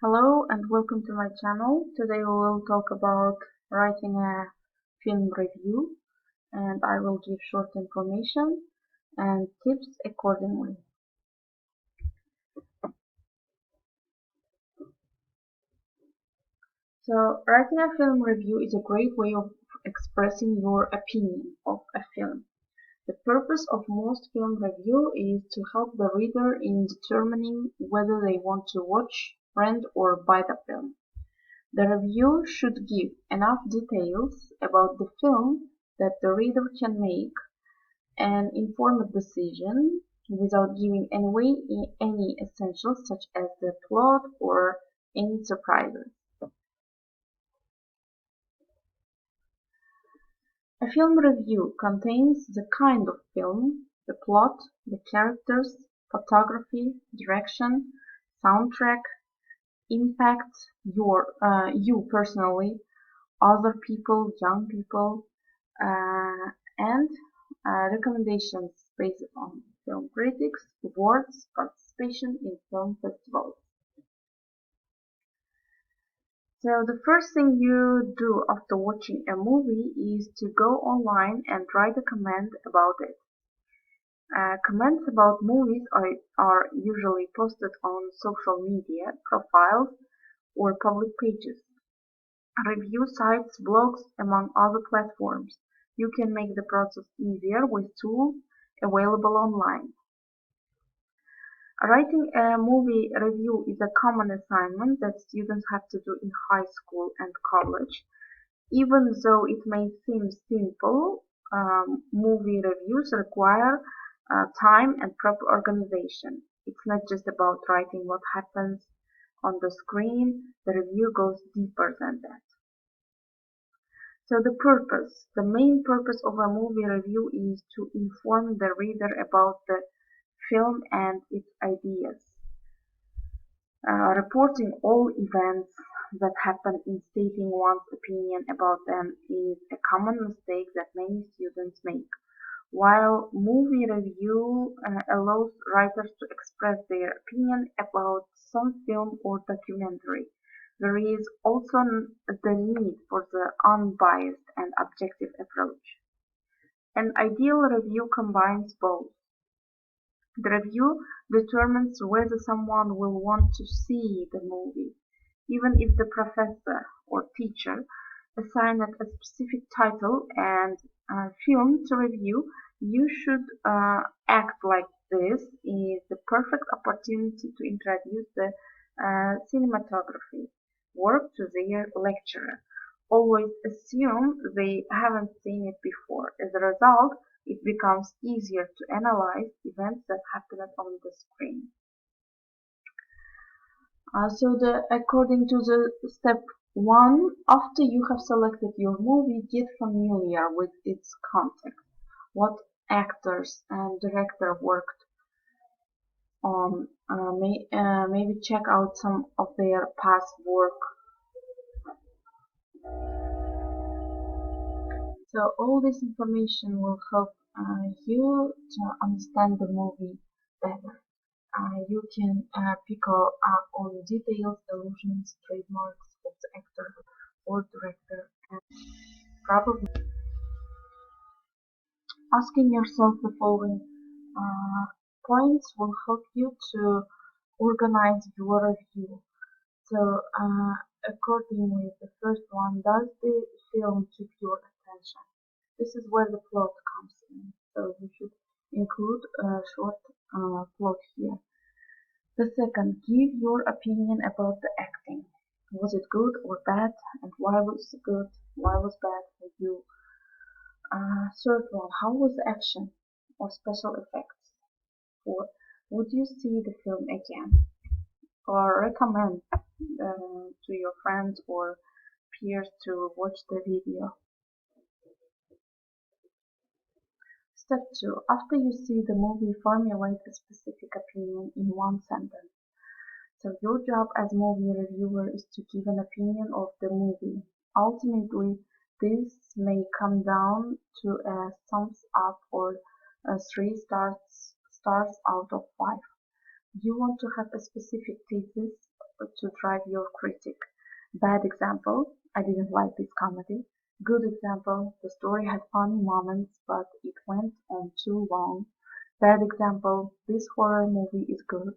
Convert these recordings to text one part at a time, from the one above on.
Hello and welcome to my channel. Today we will talk about writing a film review, and I will give short information and tips accordingly. So writing a film review is a great way of expressing your opinion of a film. The purpose of most film review is to help the reader in determining whether they want to watch, rent or buy the film. The review should give enough details about the film that the reader can make an informed decision without giving away any essentials such as the plot or any surprises. A film review contains the kind of film, the plot, the characters, photography, direction, soundtrack, impact you personally, other people, young people, and recommendations based on film critics, awards, participation in film festivals. So the first thing you do after watching a movie is to go online and write a comment about it. Comments about movies are usually posted on social media profiles or public pages, review sites, blogs, among other platforms. You can make the process easier with tools available online. Writing a movie review is a common assignment that students have to do in high school and college. Even though it may seem simple, movie reviews require time and proper organization. It's not just about writing what happens on the screen, the review goes deeper than that. So the main purpose of a movie review is to inform the reader about the film and its ideas. Reporting all events that happen and stating one's opinion about them is a common mistake that many students make. While movie review allows writers to express their opinion about some film or documentary, there is also the need for the unbiased and objective approach. An ideal review combines both. The review determines whether someone will want to see the movie, even if the professor or teacher assigned a specific title and film to review. You should act like this is the perfect opportunity to introduce the cinematography work to their lecturer. Always assume they haven't seen it before. As a result, it becomes easier to analyze events that happen on the screen. According to the step 1, after you have selected your movie, get familiar with its context. What actors and director worked on. Maybe check out some of their past work. So all this information will help you to understand the movie better. You can pick up on details, allusions, trademarks of the actor or director, and probably asking yourself the following points will help you to organize your review. So, accordingly, the first one, does the film keep your attention? This is where the plot comes in. So you should include a short plot here. The second, give your opinion about the acting. Was it good or bad, and why was it good, why was bad for you? Third one, how was the action or special effects? Fourth, would you see the film again? Or recommend to your friends or peers to watch the video. Step 2. After you see the movie, formulate a specific opinion in one sentence. So your job as movie reviewer is to give an opinion of the movie. Ultimately, this may come down to a thumbs up or a 3 stars out of 5. You want to have a specific thesis to drive your critic. Bad example, I didn't like this comedy. Good example, the story had funny moments, but it went on too long. Bad example, this horror movie is good.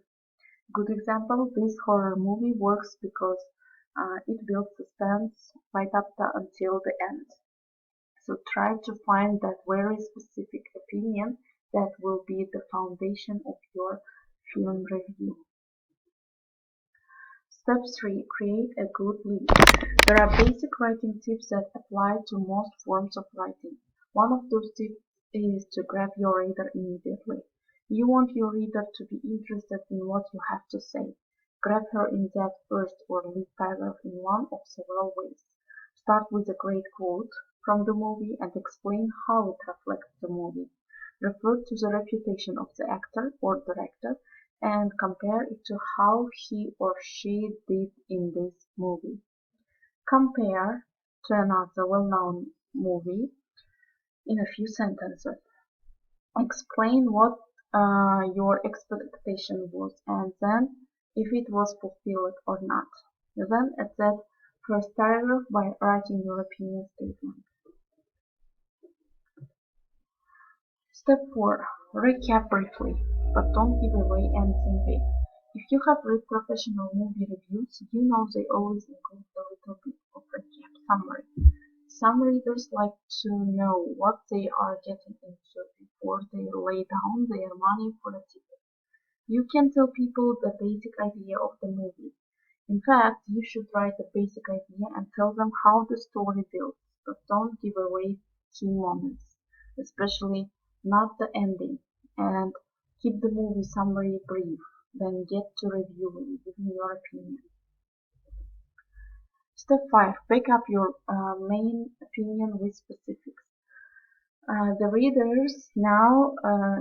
Good example, this horror movie works because it builds suspense right up until the end. So try to find that very specific opinion that will be the foundation of your film review. Step 3. Create a good lead. There are basic writing tips that apply to most forms of writing. One of those tips is to grab your reader immediately. You want your reader to be interested in what you have to say. Grab her in depth first or lead paragraph in one of several ways. Start with a great quote from the movie and explain how it reflects the movie. Refer to the reputation of the actor or director and compare it to how he or she did in this movie. Compare to another well-known movie in a few sentences. Explain what your expectation was and then if it was fulfilled or not. Then add that first paragraph by writing your opinion statement. Step 4. Recap briefly, but don't give away anything big. If you have read professional movie reviews, you know they always include a little bit of recap summary. Some readers like to know what they are getting into before they lay down their money for a ticket. You can tell people the basic idea of the movie. In fact, you should write the basic idea and tell them how the story builds, but don't give away key moments, especially not the ending, and keep the movie summary brief, then get to reviewing, giving your opinion. Step 5. Back up your main opinion with specifics. The readers now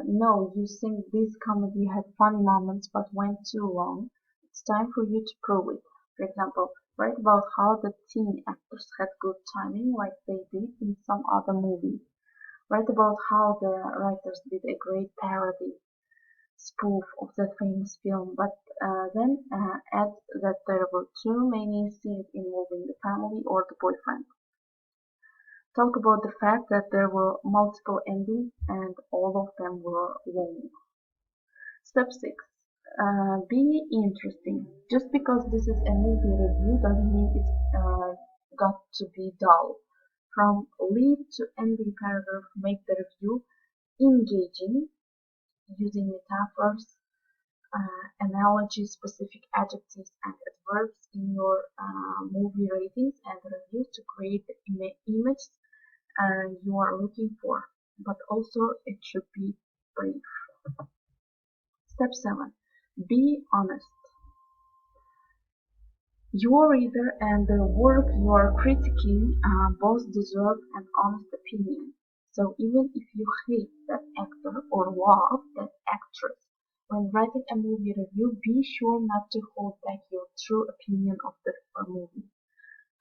know you think this comedy had funny moments but went too long. It's time for you to prove it. For example, write about how the teen actors had good timing like they did in some other movie. Write about how the writers did a great parody spoof of that famous film, but then add that there were too many scenes involving the family or the boyfriend. Talk about the fact that there were multiple endings and all of them were long. Step 6. Be interesting. Just because this is a movie review doesn't mean it's got to be dull. From lead to ending paragraph, make the review engaging using metaphors, analogies, specific adjectives, and adverbs in your movie ratings and reviews to create the image you are looking for, but also it should be brief. Step 7. Be honest. Your reader and the work you are critiquing both deserve an honest opinion. So even if you hate that actor or love that actress, when writing a movie review, be sure not to hold back your true opinion of the movie.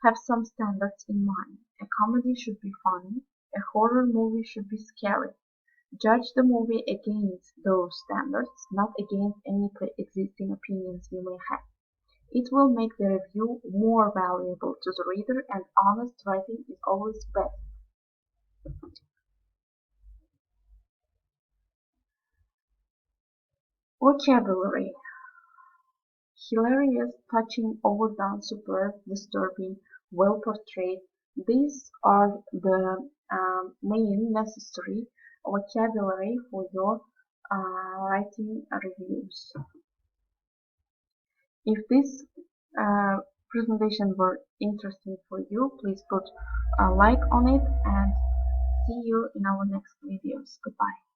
Have some standards in mind. A comedy should be funny. A horror movie should be scary. Judge the movie against those standards, not against any pre-existing opinions you may have. It will make the review more valuable to the reader, and honest writing is always best. Vocabulary. Hilarious, touching, overdone, superb, disturbing, well portrayed. These are the main necessary vocabulary for your writing reviews. If this presentation were interesting for you, please put a like on it and see you in our next videos. Goodbye.